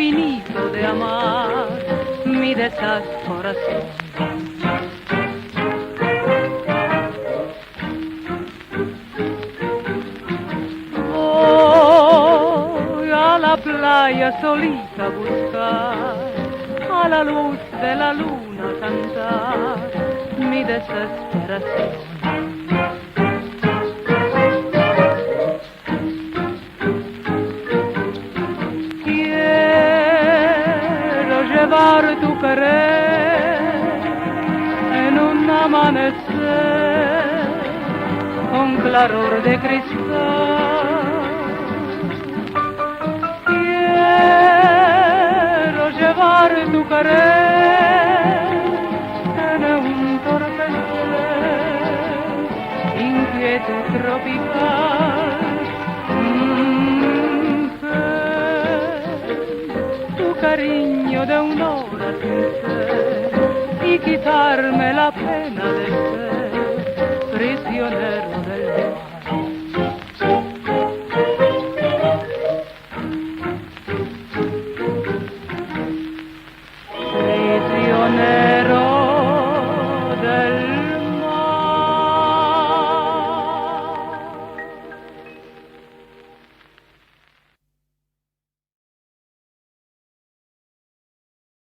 infinito de amar mi descorazón. Voy a la playa solita a buscar, a la luz de la luna cantar mi desesperación. Llevar tu querer en un amanecer con claror de cristal. Quiero llevar tu querer en un torbellino inquieto tropical. Cariño de una hora sin ser y quitarme la pena de ser prisionero